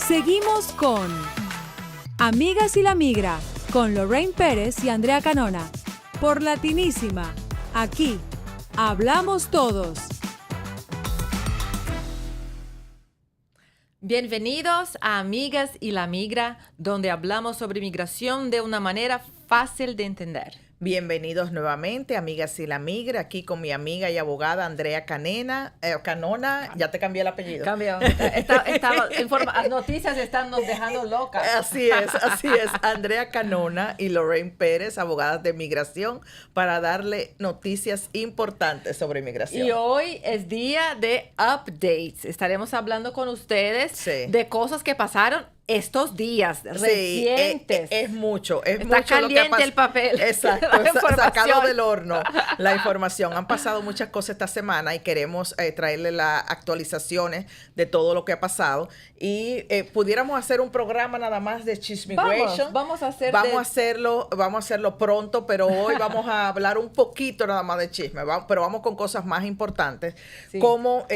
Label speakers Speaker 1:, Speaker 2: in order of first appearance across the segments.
Speaker 1: Seguimos con Amigas y la Migra, con Lorraine Pérez y Andrea Canona. Por Latinísima, aquí hablamos todos.
Speaker 2: Bienvenidos a Amigas y la Migra, donde hablamos sobre migración de una manera fácil de entender.
Speaker 3: Bienvenidos nuevamente, Amigas y la Migra, aquí con mi amiga y abogada Andrea Canona. Ya te cambié el apellido.
Speaker 2: Cambio. Las noticias están nos dejando locas.
Speaker 3: Así es. Andrea Canona y Lorraine Pérez, abogadas de migración, para darle noticias importantes sobre migración.
Speaker 2: Y hoy es día de updates. Estaremos hablando con ustedes de cosas que pasaron estos días recientes.
Speaker 3: Es mucho lo que
Speaker 2: Está caliente el papel.
Speaker 3: Exacto, sacado del horno la información. Han pasado muchas cosas esta semana y queremos traerle las actualizaciones de todo lo que ha pasado. Y pudiéramos hacer un programa nada más de Chismigration.
Speaker 2: Vamos a
Speaker 3: hacerlo pronto, pero hoy vamos a hablar un poquito nada más de chisme. Pero vamos con cosas más importantes, como...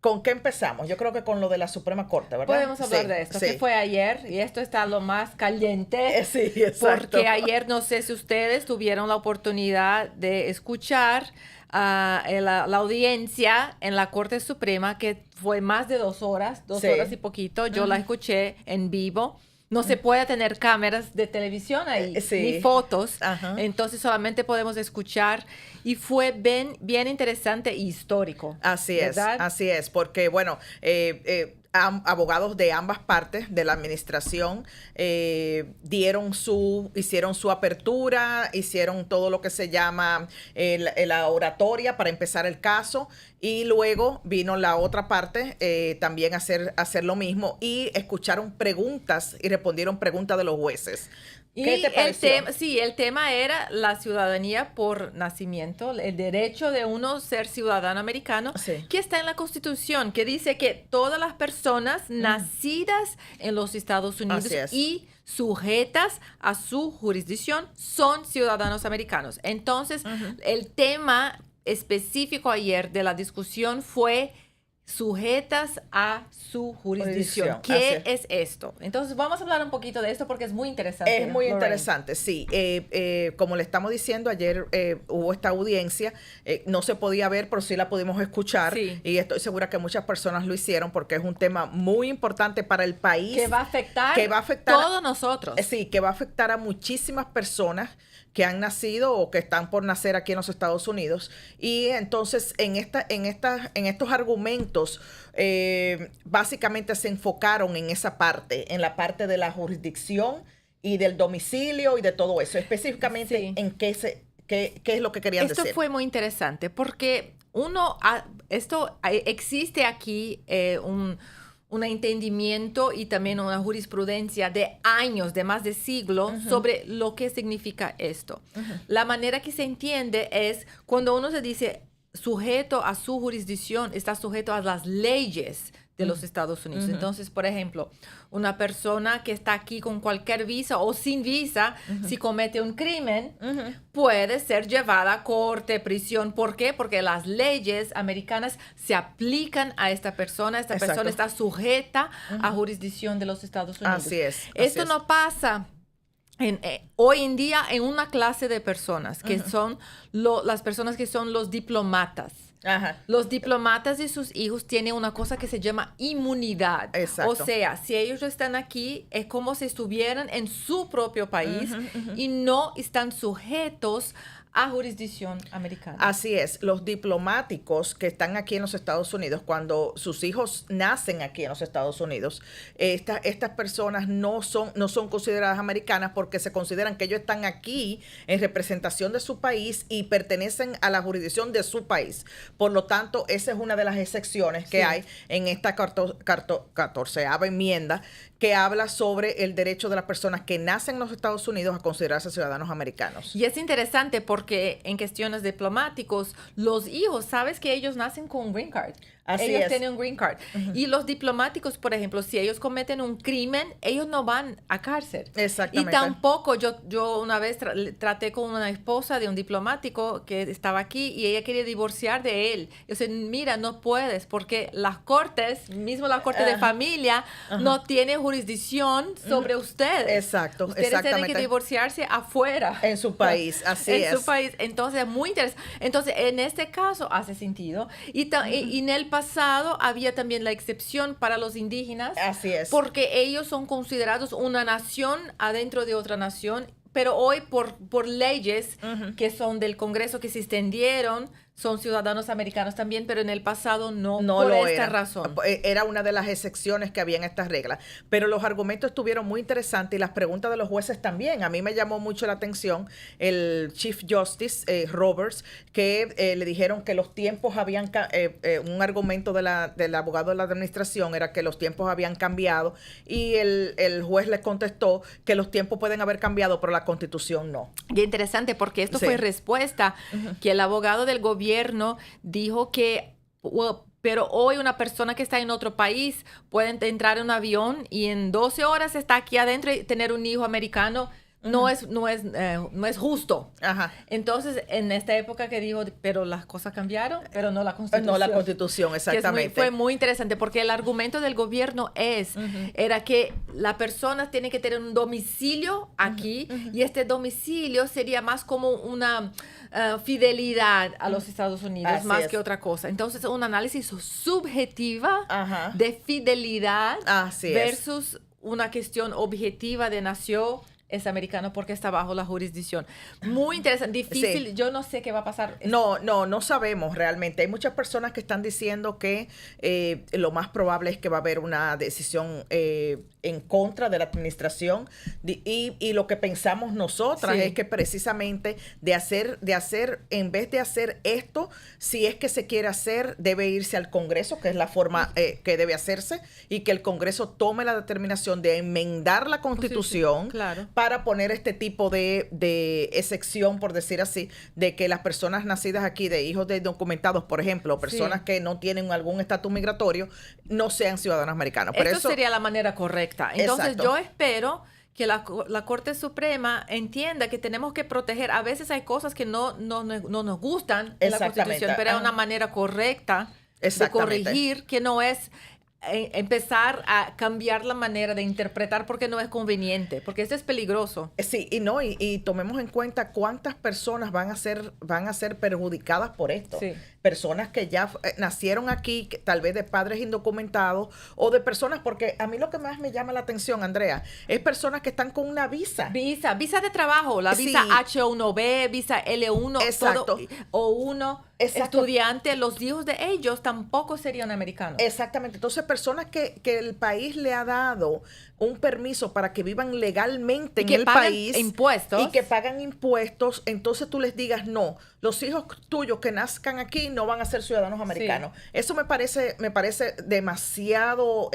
Speaker 3: ¿Con qué empezamos? Yo creo que con lo de la Suprema Corte, ¿verdad?
Speaker 2: Podemos hablar de esto, que fue ayer, y esto está lo más caliente.
Speaker 3: Sí, exacto.
Speaker 2: Porque ayer, no sé si ustedes tuvieron la oportunidad de escuchar la audiencia en la Corte Suprema, que fue más de 2 horas, 2 horas y poquito. Yo la escuché en vivo. No se puede tener cámaras de televisión ahí, ni fotos. Entonces solamente podemos escuchar. Y fue bien interesante y histórico.
Speaker 3: Así
Speaker 2: ¿verdad?
Speaker 3: Así es, porque bueno, abogados de ambas partes de la administración hicieron su apertura, hicieron todo lo que se llama la oratoria para empezar el caso, y luego vino la otra parte también a hacer lo mismo, y escucharon preguntas y respondieron preguntas de los jueces. ¿Qué te pareció?
Speaker 2: El tema era la ciudadanía por nacimiento, el derecho de uno ser ciudadano americano, que está en la Constitución, que dice que todas las personas nacidas en los Estados Unidos y sujetas a su jurisdicción son ciudadanos americanos. Entonces, el tema específico ayer de la discusión fue sujetas a su jurisdicción. ¿Qué es esto? Entonces, vamos a hablar un poquito de esto porque es muy interesante.
Speaker 3: Es muy interesante, sí. Como le estamos diciendo, ayer hubo esta audiencia. No se podía ver, pero sí la pudimos escuchar. Sí. Y estoy segura que muchas personas lo hicieron porque es un tema muy importante para el país.
Speaker 2: Que va a afectar a todos nosotros.
Speaker 3: Sí, que va a afectar a muchísimas personas que han nacido o que están por nacer aquí en los Estados Unidos. Y entonces en estos argumentos básicamente se enfocaron en esa parte, en la parte de la jurisdicción y del domicilio y de todo eso. Específicamente en qué es lo que querían decir.
Speaker 2: Esto fue muy interesante porque existe aquí un entendimiento y también una jurisprudencia de años, de más de siglos, sobre lo que significa esto. La manera que se entiende es cuando uno se dice sujeto a su jurisdicción, está sujeto a las leyes de los Estados Unidos. Entonces, por ejemplo, una persona que está aquí con cualquier visa o sin visa, si comete un crimen, puede ser llevada a corte, prisión. ¿Por qué? Porque las leyes americanas se aplican a esta persona. Esta persona está sujeta a jurisdicción de los Estados Unidos.
Speaker 3: Así es.
Speaker 2: Esto no pasa hoy en día en una clase de personas que son las personas que son los diplomatas. Los diplomatas y sus hijos tienen una cosa que se llama inmunidad.
Speaker 3: Exacto.
Speaker 2: O sea, si ellos están aquí, es como si estuvieran en su propio país y no están sujetos a jurisdicción americana.
Speaker 3: Así es. Los diplomáticos que están aquí en los Estados Unidos, cuando sus hijos nacen aquí en los Estados Unidos, estas personas no son consideradas americanas porque se consideran que ellos están aquí en representación de su país y pertenecen a la jurisdicción de su país. Por lo tanto, esa es una de las excepciones que hay en esta 14ª enmienda, que habla sobre el derecho de las personas que nacen en los Estados Unidos a considerarse ciudadanos americanos.
Speaker 2: Y es interesante porque en cuestiones diplomáticos, los hijos, ¿sabes que ellos nacen con un green card?
Speaker 3: Así
Speaker 2: ellos
Speaker 3: es.
Speaker 2: tienen un green card. Y los diplomáticos, por ejemplo, si ellos cometen un crimen, ellos no van a cárcel.
Speaker 3: Exactamente.
Speaker 2: Y tampoco, yo una vez traté con una esposa de un diplomático que estaba aquí y ella quería divorciar de él. Yo dije, mira, no puedes porque las cortes, mismo la corte de familia, no tiene jurisdicción sobre ustedes.
Speaker 3: Exacto,
Speaker 2: Ustedes
Speaker 3: exactamente.
Speaker 2: tienen que divorciarse afuera.
Speaker 3: En su país, así es.
Speaker 2: En su país. Entonces, muy interesante. Entonces, en este caso hace sentido. Y en el pasado había también la excepción para los indígenas.
Speaker 3: Así es.
Speaker 2: Porque ellos son considerados una nación adentro de otra nación. Pero hoy, por leyes que son del Congreso que se extendieron, son ciudadanos americanos también, pero en el pasado no por
Speaker 3: lo
Speaker 2: esta
Speaker 3: era.
Speaker 2: razón.
Speaker 3: Era una de las excepciones que había en estas reglas. Pero los argumentos estuvieron muy interesantes y las preguntas de los jueces también. A mí me llamó mucho la atención el Chief Justice Roberts, que le dijeron que los tiempos habían... un argumento del abogado de la administración era que los tiempos habían cambiado y el juez le contestó que los tiempos pueden haber cambiado, pero la Constitución no.
Speaker 2: Y interesante porque esto
Speaker 3: Sí.
Speaker 2: fue respuesta que el abogado del gobierno dijo que, pero hoy una persona que está en otro país puede entrar en un avión y en 12 horas está aquí adentro y tener un hijo americano. No es justo.
Speaker 3: Ajá.
Speaker 2: Entonces, en esta época que dijo, pero las cosas cambiaron, pero no la Constitución.
Speaker 3: No la Constitución,
Speaker 2: Que es
Speaker 3: exactamente.
Speaker 2: fue muy interesante porque el argumento del gobierno era que la persona tiene que tener un domicilio aquí y este domicilio sería más como una fidelidad a los Estados Unidos,
Speaker 3: Así
Speaker 2: más
Speaker 3: es.
Speaker 2: que otra cosa. Entonces, un análisis subjetiva
Speaker 3: Ajá.
Speaker 2: de fidelidad
Speaker 3: Así es.
Speaker 2: versus una cuestión objetiva de nació es americano porque está bajo la jurisdicción. Muy interesante, difícil.
Speaker 3: Sí.
Speaker 2: Yo no sé qué va a pasar.
Speaker 3: No sabemos realmente. Hay muchas personas que están diciendo que lo más probable es que va a haber una decisión en contra de la administración y lo que pensamos nosotras
Speaker 2: Sí.
Speaker 3: es que precisamente de hacer, en vez de hacer esto, si es que se quiere hacer, debe irse al Congreso, que es la forma que debe hacerse, y que el Congreso tome la determinación de enmendar la Constitución
Speaker 2: claro.
Speaker 3: para poner este tipo de excepción, por decir así, de que las personas nacidas aquí, de hijos de documentados, por ejemplo, personas que no tienen algún estatus migratorio, no sean ciudadanos americanos. Pero
Speaker 2: Esto
Speaker 3: eso
Speaker 2: sería la manera correcta. Entonces,
Speaker 3: Exacto.
Speaker 2: yo espero que la Corte Suprema entienda que tenemos que proteger. A veces hay cosas que no nos gustan en la
Speaker 3: Exactamente.
Speaker 2: Constitución, pero hay una manera correcta de
Speaker 3: Exactamente.
Speaker 2: corregir que no es empezar a cambiar la manera de interpretar porque no es conveniente, porque esto es peligroso.
Speaker 3: Sí, y tomemos en cuenta cuántas personas van a ser perjudicadas por esto.
Speaker 2: Sí.
Speaker 3: Personas que ya nacieron aquí, que tal vez de padres indocumentados, o de personas, porque a mí lo que más me llama la atención, Andrea, es personas que están con una visa.
Speaker 2: Visa de trabajo, la
Speaker 3: Sí.
Speaker 2: visa H1B, visa L1,
Speaker 3: Exacto.
Speaker 2: todo, O1,
Speaker 3: Exacto.
Speaker 2: estudiante, los hijos de ellos tampoco serían americanos.
Speaker 3: Exactamente. Entonces, personas que el país le ha dado un permiso para que vivan legalmente
Speaker 2: Y
Speaker 3: en
Speaker 2: que
Speaker 3: el
Speaker 2: pagan
Speaker 3: país
Speaker 2: impuestos.
Speaker 3: y que pagan impuestos, entonces tú les digas, no, los hijos tuyos que nazcan aquí no van a ser ciudadanos americanos. Eso me parece demasiado,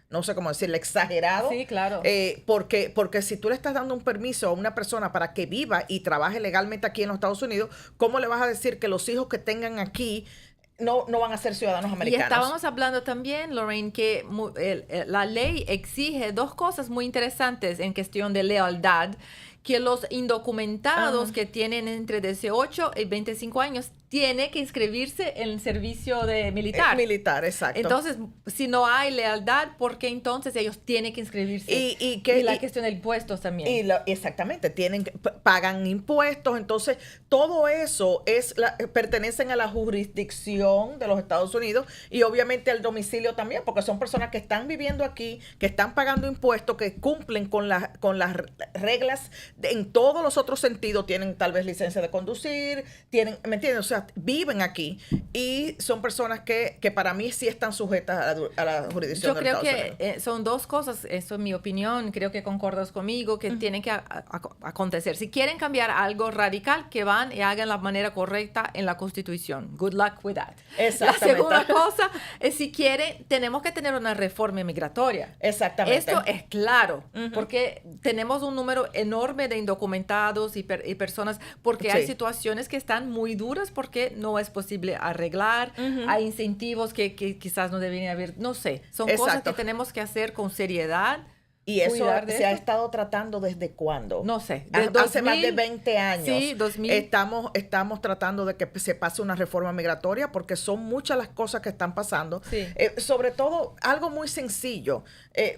Speaker 3: no sé cómo decirlo, exagerado.
Speaker 2: Sí, claro.
Speaker 3: Porque si tú le estás dando un permiso a una persona para que viva y trabaje legalmente aquí en los Estados Unidos, ¿cómo le vas a decir que los hijos que tengan aquí no van a ser ciudadanos americanos?
Speaker 2: Y estábamos hablando también, Lorraine, que la ley exige dos cosas muy interesantes en cuestión de lealtad, que los indocumentados que tienen entre 18 y 25 años tienen que inscribirse en el servicio militar.
Speaker 3: Militar, exacto.
Speaker 2: Entonces, si no hay lealtad, ¿por qué entonces ellos tienen que inscribirse?
Speaker 3: Y
Speaker 2: la cuestión de impuestos también.
Speaker 3: Exactamente, pagan impuestos, entonces todo eso pertenecen a la jurisdicción de los Estados Unidos y obviamente al domicilio también, porque son personas que están viviendo aquí, que están pagando impuestos, que cumplen con las reglas en todos los otros sentidos, tienen tal vez licencia de conducir, ¿me entiendes? O sea, viven aquí y son personas que para mí sí están sujetas a la jurisdicción
Speaker 2: Yo
Speaker 3: de los
Speaker 2: creo
Speaker 3: Estados Unidos.
Speaker 2: que son dos cosas, eso es mi opinión, creo que concordas conmigo, que tienen que acontecer. Si quieren cambiar algo radical, que van y hagan la manera correcta en la Constitución. Good luck with that.
Speaker 3: Exactamente.
Speaker 2: La segunda cosa es, si quieren, tenemos que tener una reforma migratoria.
Speaker 3: Exactamente.
Speaker 2: Esto es claro, porque tenemos un número enorme enorme de indocumentados y personas, porque hay
Speaker 3: Sí.
Speaker 2: situaciones que están muy duras porque no es posible arreglar, hay incentivos que quizás no deberían haber, no sé, son cosas
Speaker 3: Exacto.
Speaker 2: que tenemos que hacer con seriedad.
Speaker 3: Y eso
Speaker 2: Cuidar de
Speaker 3: se ha
Speaker 2: esto.
Speaker 3: estado tratando ¿desde cuándo?
Speaker 2: No sé,
Speaker 3: Hace más de 20 años.
Speaker 2: Sí, 2000.
Speaker 3: Estamos tratando de que se pase una reforma migratoria porque son muchas las cosas que están pasando.
Speaker 2: Sí.
Speaker 3: Sobre todo, algo muy sencillo.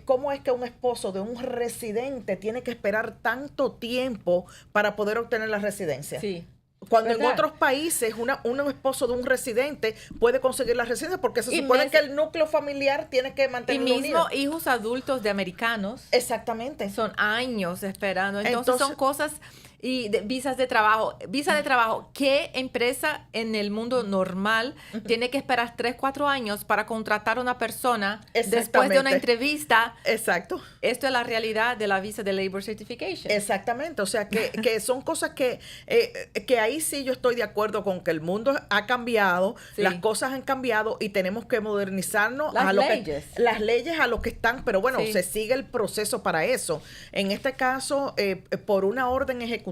Speaker 3: ¿Cómo es que un esposo de un residente tiene que esperar tanto tiempo para poder obtener la residencia?
Speaker 2: Sí.
Speaker 3: Cuando en
Speaker 2: ¿Verdad?
Speaker 3: otros países un esposo de un residente puede conseguir la residencia porque se
Speaker 2: Y
Speaker 3: supone
Speaker 2: meses-
Speaker 3: que el núcleo familiar tiene que
Speaker 2: Y
Speaker 3: mantenerlo
Speaker 2: mismo
Speaker 3: unido.
Speaker 2: hijos adultos de americanos
Speaker 3: Exactamente.
Speaker 2: son años esperando. Entonces son
Speaker 3: Entonces-
Speaker 2: cosas y visas de trabajo. Visa de trabajo. ¿Qué empresa en el mundo normal tiene que esperar 3, 4 años para contratar a una persona después de una
Speaker 3: Exactamente.
Speaker 2: entrevista?
Speaker 3: Exacto.
Speaker 2: Esto es la realidad de la visa de Labor Certification.
Speaker 3: Exactamente, o sea que son cosas que ahí sí yo estoy de acuerdo con que el mundo ha cambiado,
Speaker 2: Sí.
Speaker 3: las cosas han cambiado y tenemos que modernizarnos
Speaker 2: Las
Speaker 3: a lo
Speaker 2: leyes.
Speaker 3: las leyes a lo que están, pero bueno,
Speaker 2: Sí.
Speaker 3: se sigue el proceso para eso. En este caso, por una orden ejecutiva,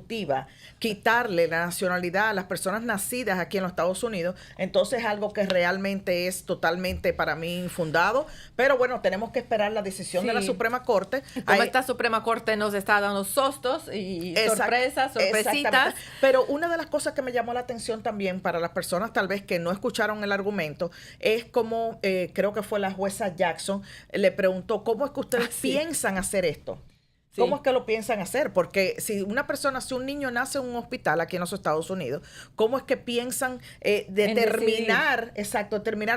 Speaker 3: quitarle la nacionalidad a las personas nacidas aquí en los Estados Unidos, entonces es algo que realmente es totalmente para mí infundado, pero bueno, tenemos que esperar la decisión de la
Speaker 2: Sí.
Speaker 3: Suprema Corte.
Speaker 2: Como
Speaker 3: Hay-
Speaker 2: esta Suprema Corte nos está dando sustos y
Speaker 3: Exact-
Speaker 2: sorpresas, sorpresitas.
Speaker 3: Exactamente. Pero una de las cosas que me llamó la atención también para las personas tal vez que no escucharon el argumento es como creo que fue la jueza Jackson le preguntó ¿cómo es que ustedes
Speaker 2: Sí.
Speaker 3: piensan hacer esto?
Speaker 2: Sí.
Speaker 3: ¿Cómo es que lo piensan hacer? Porque si un niño nace en un hospital aquí en los Estados Unidos, ¿cómo es que piensan determinar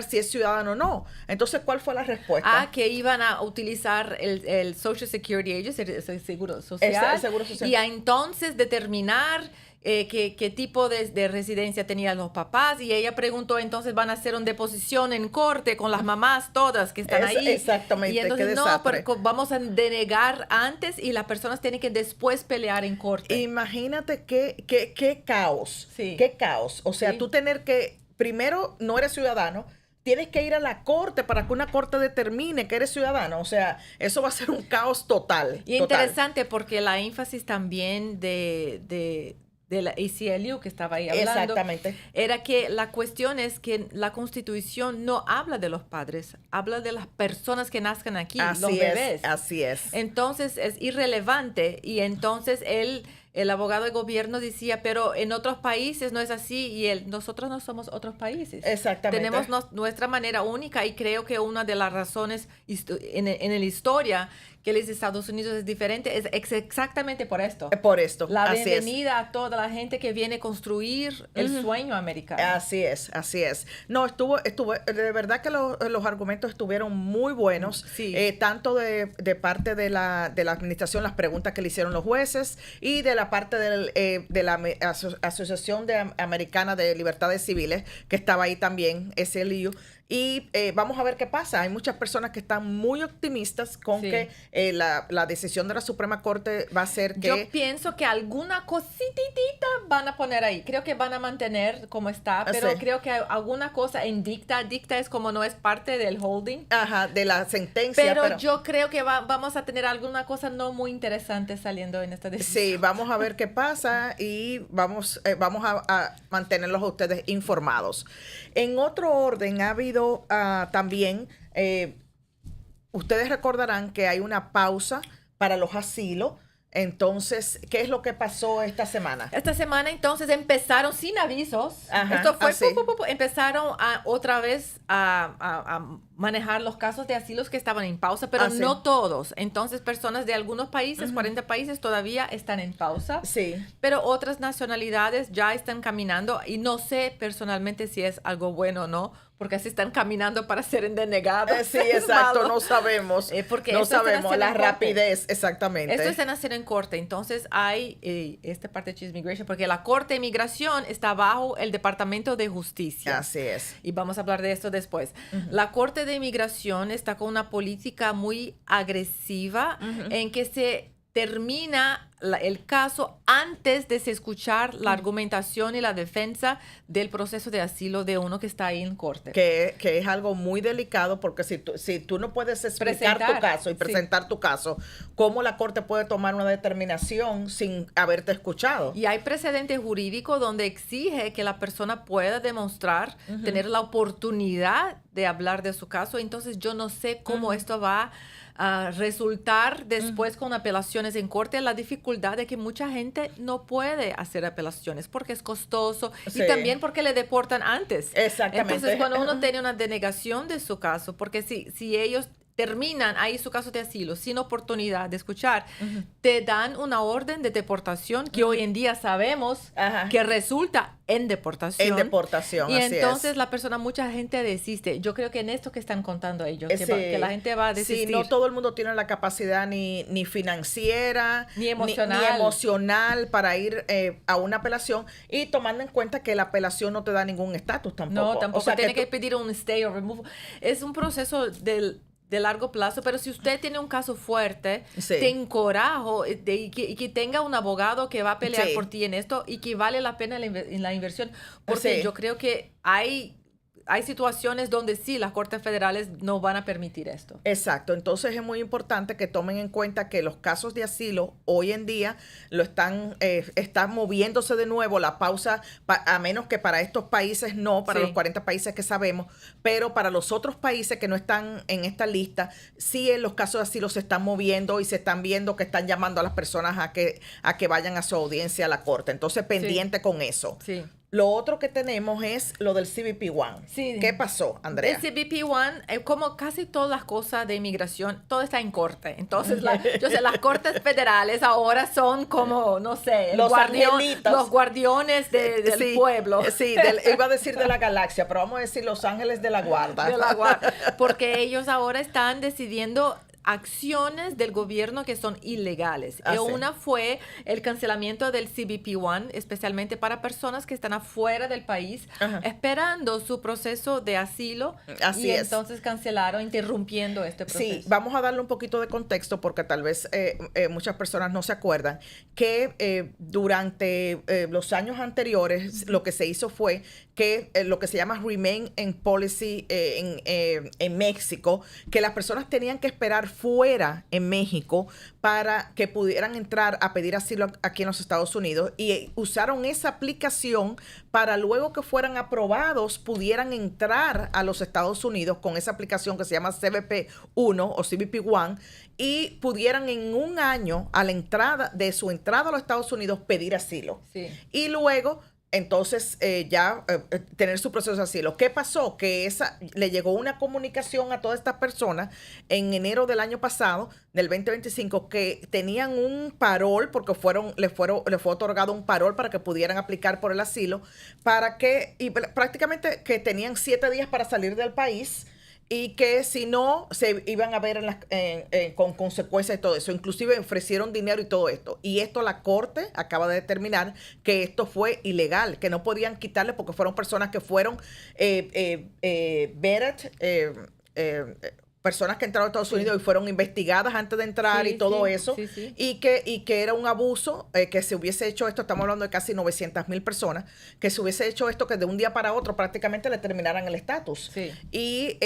Speaker 3: si es ciudadano o no? Entonces, ¿cuál fue la respuesta?
Speaker 2: Que iban a utilizar el Social Security Agency, el Seguro Social,
Speaker 3: El Seguro Social.
Speaker 2: y a entonces determinar qué tipo de residencia tenían los papás, y ella preguntó, entonces van a hacer una deposición en corte con las mamás todas que están ahí.
Speaker 3: Exactamente,
Speaker 2: Y entonces
Speaker 3: qué
Speaker 2: no,
Speaker 3: desastre.
Speaker 2: pero vamos a denegar antes y las personas tienen que después pelear en corte.
Speaker 3: Imagínate qué caos.
Speaker 2: Sí.
Speaker 3: Qué caos. O sea,
Speaker 2: Sí.
Speaker 3: tú tener que, primero, no eres ciudadano, tienes que ir a la corte para que una corte determine que eres ciudadano. O sea, eso va a ser un caos total.
Speaker 2: Y
Speaker 3: total.
Speaker 2: interesante porque la énfasis también de la ACLU que estaba ahí hablando,
Speaker 3: Exactamente.
Speaker 2: era que la cuestión es que la Constitución no habla de los padres, habla de las personas que nazcan aquí, los bebés.
Speaker 3: Así es.
Speaker 2: Entonces es irrelevante y entonces el abogado de gobierno decía, pero en otros países no es así y nosotros no somos otros países.
Speaker 3: Exactamente.
Speaker 2: Tenemos nuestra manera única y creo que una de las razones en la historia que los Estados Unidos es diferente es exactamente por esto.
Speaker 3: Por esto.
Speaker 2: La
Speaker 3: así es.
Speaker 2: bienvenida a toda la gente que viene a construir el sueño americano.
Speaker 3: Así es, así es. No, estuvo, de verdad que los argumentos estuvieron muy buenos,
Speaker 2: Sí.
Speaker 3: Tanto de parte de la administración, las preguntas que le hicieron los jueces, y de la parte de la Asociación Americana de Libertades Civiles, que estaba ahí también, SLU. Y vamos a ver qué pasa. Hay muchas personas que están muy optimistas con
Speaker 2: Sí.
Speaker 3: que la decisión de la Suprema Corte va a ser que...
Speaker 2: Yo pienso que alguna cositita van a poner ahí. Creo que van a mantener como está, pero
Speaker 3: Sí.
Speaker 2: creo que alguna cosa en dicta. Dicta es como no es parte del holding.
Speaker 3: Ajá, de la sentencia.
Speaker 2: Pero yo creo que vamos a tener alguna cosa no muy interesante saliendo en esta decisión.
Speaker 3: Sí, vamos a ver qué pasa y vamos a mantenerlos a ustedes informados. En otro orden, ha habido también, ustedes recordarán que hay una pausa para los asilos. Entonces, ¿qué es lo que pasó esta semana?
Speaker 2: Esta semana entonces empezaron sin avisos.
Speaker 3: Ajá,
Speaker 2: Esto fue,
Speaker 3: así.
Speaker 2: empezaron otra vez a manejar los casos de asilos que estaban en pausa, pero
Speaker 3: Así.
Speaker 2: no todos. Entonces personas de algunos países, 40 países, todavía están en pausa.
Speaker 3: Sí.
Speaker 2: Pero otras nacionalidades ya están caminando y no sé personalmente si es algo bueno o no, porque así están caminando para ser denegados.
Speaker 3: Sí,
Speaker 2: Es
Speaker 3: exacto,
Speaker 2: malo.
Speaker 3: no sabemos.
Speaker 2: Porque
Speaker 3: no
Speaker 2: esto es
Speaker 3: sabemos
Speaker 2: hacer
Speaker 3: la
Speaker 2: en corte.
Speaker 3: rapidez, exactamente.
Speaker 2: Esto es en hacer en corte. Entonces hay esta parte de Chief Immigration, porque la Corte de Inmigración está bajo el Departamento de Justicia.
Speaker 3: Así es.
Speaker 2: Y vamos a hablar de esto después. La Corte de Inmigración está con una política muy agresiva en que se termina el caso antes de se escuchar la argumentación y la defensa del proceso de asilo de uno que está ahí en corte.
Speaker 3: Que es algo muy delicado, porque si tú no puedes explicar tu caso y presentar tu caso, ¿cómo la corte puede tomar una determinación sin haberte escuchado?
Speaker 2: Y hay precedente jurídico donde exige que la persona pueda demostrar, tener la oportunidad de hablar de su caso. Entonces yo no sé cómo esto va a resultar después con apelaciones en corte. La dificultad de que mucha gente no puede hacer apelaciones porque es costoso y también porque le deportan antes.
Speaker 3: Exactamente.
Speaker 2: Entonces cuando uno tiene una denegación de su caso, porque si ellos terminan ahí su caso de asilo sin oportunidad de escuchar, te dan una orden de deportación que hoy en día sabemos que resulta en deportación.
Speaker 3: En deportación,
Speaker 2: y
Speaker 3: así
Speaker 2: entonces
Speaker 3: es.
Speaker 2: la persona, mucha gente desiste. Yo creo que en esto que están contando ellos, que la gente va a desistir.
Speaker 3: Sí, no todo el mundo tiene la capacidad ni financiera,
Speaker 2: ni emocional,
Speaker 3: ni emocional para ir a una apelación, y tomando en cuenta que la apelación no te da ningún estatus tampoco.
Speaker 2: No, tampoco.
Speaker 3: O sea,
Speaker 2: tiene que pedir un stay or remove. Es un proceso de largo plazo, pero si usted tiene un caso fuerte, te encorajo y que tenga un abogado que va a pelear por ti en esto y que vale la pena la inversión, porque yo creo que hay situaciones donde sí, las cortes federales no van a permitir esto.
Speaker 3: Exacto. Entonces es muy importante que tomen en cuenta que los casos de asilo hoy en día están moviéndose de nuevo. La pausa, a menos que para estos países no, para los 40 países que sabemos, pero para los otros países que no están en esta lista, sí, en los casos de asilo se están moviendo y se están viendo que están llamando a las personas a que vayan a su audiencia a la corte. Entonces, pendiente con eso.
Speaker 2: Sí.
Speaker 3: Lo otro que tenemos es lo del CBP-1.
Speaker 2: Sí.
Speaker 3: ¿Qué pasó, Andrea?
Speaker 2: El CBP-1, como casi todas las cosas de inmigración, todo está en corte. Entonces, las cortes federales ahora son como, no sé,
Speaker 3: los angelitos.
Speaker 2: Los guardianes del pueblo.
Speaker 3: Sí, iba a decir de la galaxia, pero vamos a decir los ángeles de la guarda.
Speaker 2: De la guarda. Porque ellos ahora están decidiendo acciones del gobierno que son ilegales. Una fue el cancelamiento del CBP-1, especialmente para personas que están afuera del país esperando su proceso de asilo.
Speaker 3: Así es.
Speaker 2: Entonces cancelaron, interrumpiendo este proceso.
Speaker 3: Sí, vamos a darle un poquito de contexto porque tal vez muchas personas no se acuerdan que durante los años anteriores lo que se hizo fue que lo que se llama Remain in Policy en México, que las personas tenían que esperar fuera en México para que pudieran entrar a pedir asilo aquí en los Estados Unidos, y usaron esa aplicación para luego que fueran aprobados pudieran entrar a los Estados Unidos con esa aplicación que se llama CBP-1 o CBP-1, y pudieran en un año a la entrada de su entrada a los Estados Unidos pedir asilo.
Speaker 2: Sí.
Speaker 3: Y luego entonces tener su proceso de asilo. ¿Qué pasó? Que le llegó una comunicación a todas estas personas en enero del año pasado, del 2025, que tenían un parol, porque le fue otorgado un parol para que pudieran aplicar por el asilo, y prácticamente que tenían 7 días para salir del país, y que si no, se iban a ver con consecuencias de todo eso. Inclusive ofrecieron dinero y todo esto. Y esto la Corte acaba de determinar que esto fue ilegal, que no podían quitarle porque fueron personas que fueron personas que entraron a Estados Unidos y fueron investigadas antes de entrar y todo eso.
Speaker 2: Sí.
Speaker 3: Y que era un abuso, que se hubiese hecho esto, estamos hablando de casi 900,000 personas, que se hubiese hecho esto, que de un día para otro prácticamente le terminaran el estatus.
Speaker 2: Sí.
Speaker 3: Y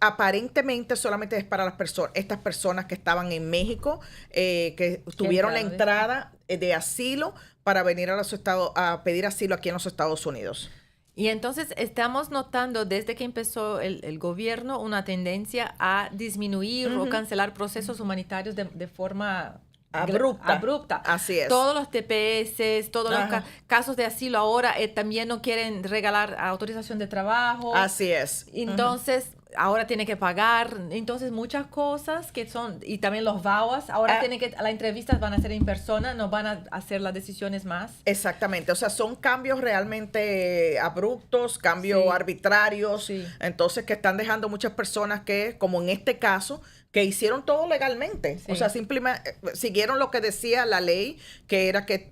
Speaker 3: aparentemente solamente es para estas personas que estaban en México, que tuvieron la entrada de asilo para venir a los Estados a pedir asilo aquí en los Estados Unidos.
Speaker 2: Y entonces estamos notando desde que empezó el gobierno una tendencia a disminuir o cancelar procesos humanitarios de forma abrupta.
Speaker 3: Así es.
Speaker 2: Todos los TPS, todos los casos de asilo ahora también no quieren regalar autorización de trabajo.
Speaker 3: Así es.
Speaker 2: Entonces, ahora tiene que pagar. Entonces, muchas cosas que son, y también los VAWAs, ahora las entrevistas van a ser en persona, no van a hacer las decisiones más.
Speaker 3: Exactamente, o sea, son cambios realmente abruptos, cambios arbitrarios, entonces que están dejando muchas personas que, como en este caso, que hicieron todo legalmente.
Speaker 2: Sí.
Speaker 3: O sea, simplemente siguieron lo que decía la ley, que era que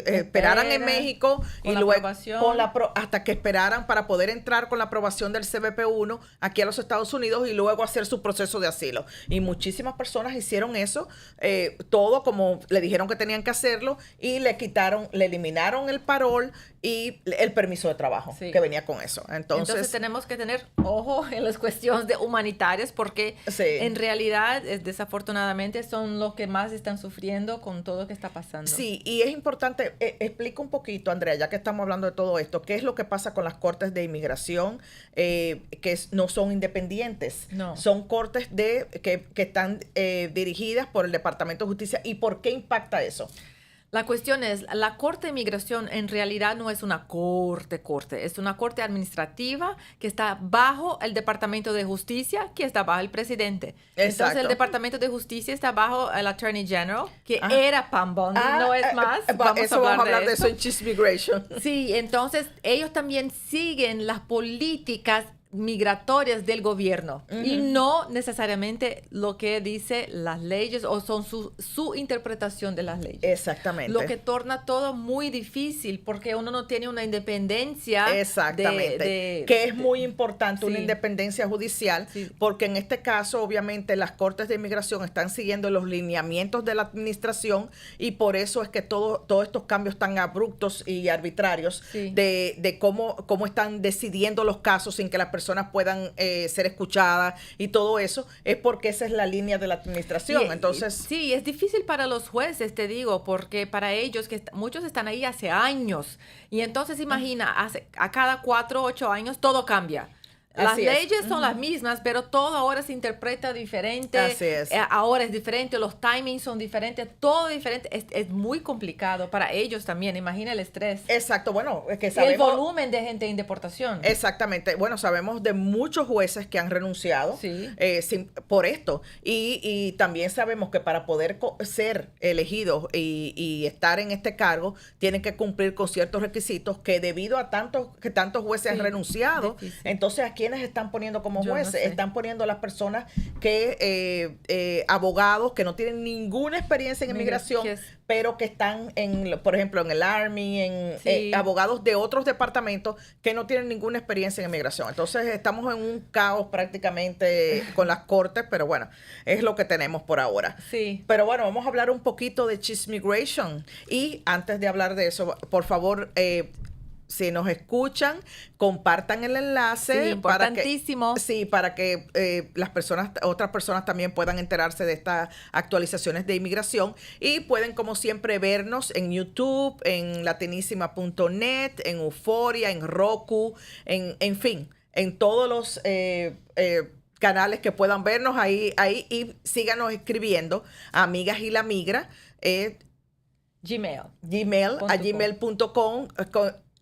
Speaker 3: esperaran en México y luego hasta que esperaran para poder entrar con la aprobación del CBP-1 aquí a los Estados Unidos y luego hacer su proceso de asilo. Y muchísimas personas hicieron eso, todo como le dijeron que tenían que hacerlo, y le eliminaron el parol y el permiso de trabajo que venía con eso. Entonces
Speaker 2: tenemos que tener ojo en las cuestiones humanitarias, porque en realidad, desafortunadamente, son los que más están sufriendo con todo lo que está pasando.
Speaker 3: Sí, y es importante, explica un poquito, Andrea, ya que estamos hablando de todo esto, ¿qué es lo que pasa con las cortes de inmigración que no son independientes?
Speaker 2: No.
Speaker 3: Son cortes que están dirigidas por el Departamento de Justicia. ¿Y por qué impacta eso?
Speaker 2: La cuestión es, la Corte de Inmigración en realidad no es una corte, es una corte administrativa que está bajo el Departamento de Justicia, que está bajo el presidente.
Speaker 3: Exacto.
Speaker 2: Entonces el Departamento de Justicia está bajo el Attorney General, que era Pam Bondi, no es más.
Speaker 3: Vamos a hablar de eso en Chismigration.
Speaker 2: Sí, entonces ellos también siguen las políticas migratorias del gobierno y no necesariamente lo que dice las leyes o son su interpretación de las leyes.
Speaker 3: Exactamente.
Speaker 2: Lo que torna todo muy difícil porque uno no tiene una independencia.
Speaker 3: Exactamente. Que es muy importante, una independencia judicial, porque en este caso obviamente las cortes de inmigración están siguiendo los lineamientos de la administración y por eso es que todos estos cambios tan abruptos y arbitrarios de cómo están decidiendo los casos sin que las personas puedan ser escuchadas y todo eso, es porque esa es la línea de la administración. Entonces,
Speaker 2: sí, es difícil para los jueces, te digo, porque para ellos, que muchos están ahí hace años, y entonces imagina, a cada 4 o 8 años todo cambia. Las leyes son las mismas, pero todo ahora se interpreta diferente.
Speaker 3: Así es.
Speaker 2: Ahora es diferente, los timings son diferentes, todo diferente. Es muy complicado para ellos también. Imagina el estrés.
Speaker 3: Exacto, bueno, es que
Speaker 2: y
Speaker 3: sabemos...
Speaker 2: el volumen de gente en deportación.
Speaker 3: Exactamente. Bueno, sabemos de muchos jueces que han renunciado por esto. Y también sabemos que para poder ser elegidos y estar en este cargo, tienen que cumplir con ciertos requisitos que debido a tantos jueces han renunciado, entonces aquí ¿quiénes están poniendo como jueces? No sé. Están poniendo a las personas que, abogados que no tienen ninguna experiencia en inmigración, pero que están, por ejemplo, en el Army, abogados de otros departamentos que no tienen ninguna experiencia en inmigración. Entonces, estamos en un caos prácticamente con las cortes, pero bueno, es lo que tenemos por ahora.
Speaker 2: Sí.
Speaker 3: Pero bueno, vamos a hablar un poquito de Chismigration. Y antes de hablar de eso, por favor, si nos escuchan, compartan el enlace.
Speaker 2: Sí, importantísimo.
Speaker 3: Para que otras personas también puedan enterarse de estas actualizaciones de inmigración. Y pueden, como siempre, vernos en YouTube, en latinísima.net, en Euforia, en Roku, en fin, en todos los canales que puedan vernos ahí y síganos escribiendo a Amigas y la Migra, gmail.com.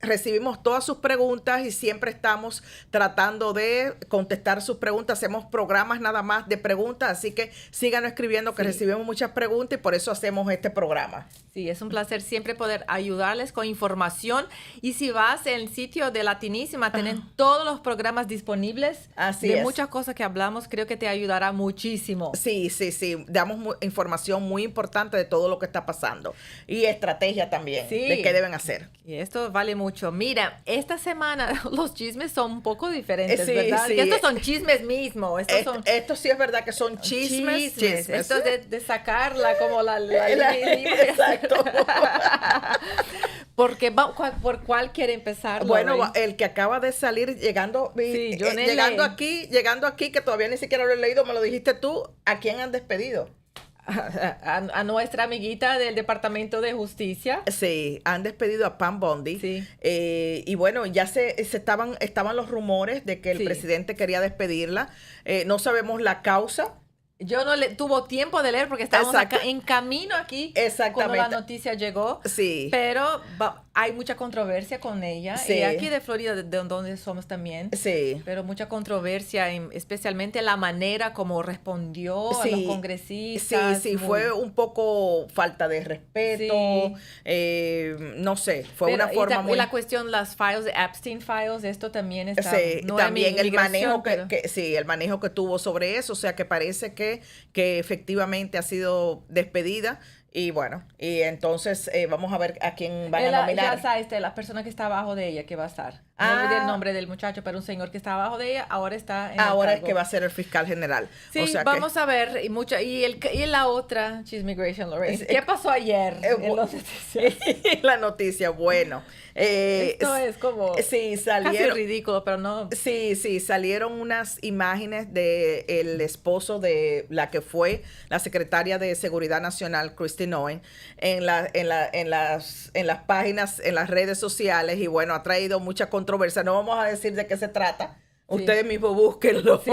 Speaker 3: Recibimos todas sus preguntas y siempre estamos tratando de contestar sus preguntas. Hacemos programas nada más de preguntas, así que síganos escribiendo que recibimos muchas preguntas y por eso hacemos este programa.
Speaker 2: Sí, es un placer siempre poder ayudarles con información. Y si vas en el sitio de Latinísima, tienen todos los programas disponibles.
Speaker 3: Así
Speaker 2: de
Speaker 3: es.
Speaker 2: Muchas cosas que hablamos, creo que te ayudará muchísimo.
Speaker 3: Sí. Damos información muy importante de todo lo que está pasando. Y estrategia también de qué deben hacer.
Speaker 2: Y esto vale mucho. Mira, esta semana los chismes son un poco diferentes, ¿verdad? Que estos son chismes mismos.
Speaker 3: Esto sí es verdad que son chismes.
Speaker 2: Esto es de sacarla como la
Speaker 3: exacto.
Speaker 2: Porque ¿por cuál quiere empezar?
Speaker 3: Bueno,
Speaker 2: Lorraine?
Speaker 3: el que acaba de salir llegando aquí, que todavía ni siquiera lo he leído, me lo dijiste tú, ¿a quién han despedido?
Speaker 2: A nuestra amiguita del Departamento de Justicia.
Speaker 3: Sí, han despedido a Pam Bondi.
Speaker 2: Sí.
Speaker 3: Y bueno, ya estaban los rumores de que el presidente quería despedirla. No sabemos la causa.
Speaker 2: Yo no tuvo tiempo de leer porque estábamos acá en camino aquí cuando la noticia llegó.
Speaker 3: Sí.
Speaker 2: Pero hay mucha controversia con ella.
Speaker 3: Sí.
Speaker 2: Y aquí de Florida, de donde somos también.
Speaker 3: Sí.
Speaker 2: Pero mucha controversia, especialmente la manera como respondió a los congresistas.
Speaker 3: Sí, fue un poco falta de respeto. No sé, fue una forma muy...
Speaker 2: Y la cuestión, las files de Epstein Files, esto también está...
Speaker 3: Sí,
Speaker 2: no
Speaker 3: también el manejo
Speaker 2: pero...
Speaker 3: el manejo que tuvo sobre eso, o sea que parece que efectivamente ha sido despedida. Y bueno, y entonces vamos a ver a quién van a nominar.
Speaker 2: Ya sabes, la persona que está abajo de ella, que va a estar. No olvidé el nombre del muchacho, pero un señor que está abajo de ella, ahora está en
Speaker 3: ahora
Speaker 2: el
Speaker 3: es
Speaker 2: cargo.
Speaker 3: que va a ser el fiscal general.
Speaker 2: Sí,
Speaker 3: o sea
Speaker 2: vamos a ver. Y la otra, Chismigration, Lorraine. ¿Qué pasó ayer en los noticias?
Speaker 3: La noticia, bueno.
Speaker 2: Esto es como
Speaker 3: sí,
Speaker 2: casi ridículo, pero no.
Speaker 3: Sí, salieron unas imágenes de el esposo de la que fue la secretaria de Seguridad Nacional, Kristi Noem, en las páginas, en las redes sociales, y bueno, ha traído mucha controversia. No vamos a decir de qué se trata. Ustedes mismos búsquenlo.
Speaker 2: Sí.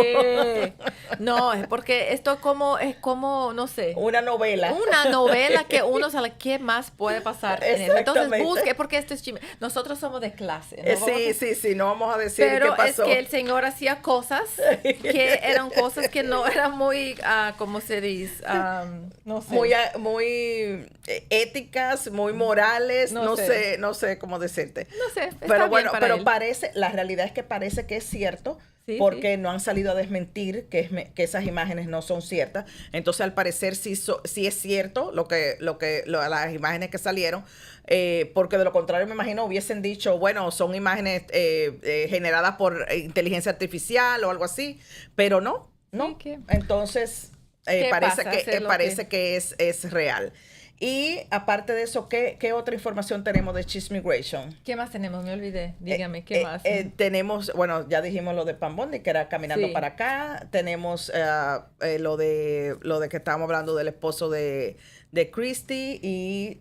Speaker 2: No, es porque esto es como, no sé.
Speaker 3: Una novela.
Speaker 2: Una novela que uno sabe qué más puede pasar en eso. Entonces busque, porque esto es chisme. Nosotros somos de clase. ¿No?
Speaker 3: Sí, no vamos a decir
Speaker 2: pero
Speaker 3: qué pasó.
Speaker 2: Es que el señor hacía cosas que eran cosas que no eran muy, ¿cómo se dice? No sé.
Speaker 3: Muy éticas, muy morales, no sé cómo decirte.
Speaker 2: No sé, está
Speaker 3: pero
Speaker 2: bien
Speaker 3: bueno,
Speaker 2: para él.
Speaker 3: la realidad es que parece que es cierto. Porque no han salido a desmentir que esas imágenes no son ciertas. Entonces, al parecer, sí es cierto las imágenes que salieron, porque de lo contrario, me imagino, hubiesen dicho, bueno, son imágenes generadas por inteligencia artificial o algo así, pero no. Entonces, parece que es real. Y aparte de eso, ¿qué otra información tenemos de Chismigration?
Speaker 2: ¿Qué más tenemos? Me olvidé. Dígame, ¿qué más?
Speaker 3: Tenemos, bueno, ya dijimos lo de Pam Bondi, que era caminando para acá. Tenemos lo de que estábamos hablando del esposo de Kristi y...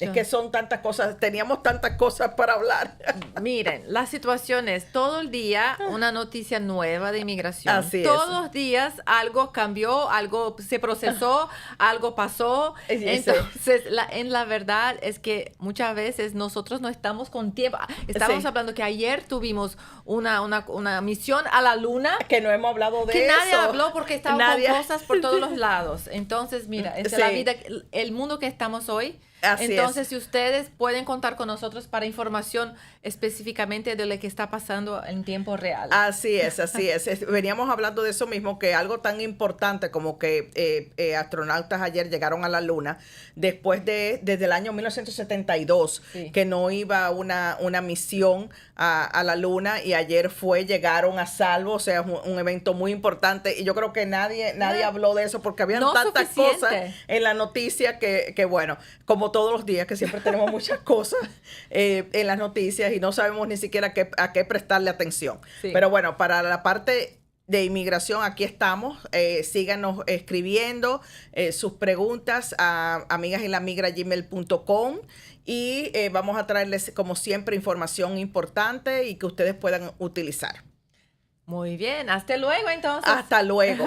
Speaker 3: es que son tantas cosas, teníamos tantas cosas para hablar.
Speaker 2: Miren, la situación es todo el día una noticia nueva de inmigración.
Speaker 3: Así
Speaker 2: todos los días algo cambió, algo se procesó, algo pasó. Entonces, en la verdad es que muchas veces nosotros no estamos con tiempo. Estábamos hablando que ayer tuvimos una misión a la luna.
Speaker 3: Que no hemos hablado de eso.
Speaker 2: Que nadie habló porque estaban con cosas por todos los lados. Entonces, mira, esa es la vida, el mundo que estamos hoy. Entonces, si ustedes pueden contar con nosotros para información específicamente de lo que está pasando en tiempo real.
Speaker 3: Así es. Veníamos hablando de eso mismo, que algo tan importante como que astronautas ayer llegaron a la Luna, desde el año 1972, que no iba una misión a la Luna, y ayer llegaron a salvo, o sea, un evento muy importante, y yo creo que nadie habló de eso, porque habían tantas cosas en la noticia que bueno, como todos los días, que siempre tenemos muchas cosas en las noticias y no sabemos ni siquiera a qué prestarle atención. Pero bueno, para la parte de inmigración, aquí estamos. Síganos escribiendo sus preguntas a amigasylaMigra@gmail.com, y vamos a traerles, como siempre, información importante y que ustedes puedan utilizar.
Speaker 2: Muy bien, hasta luego entonces.
Speaker 3: Hasta luego.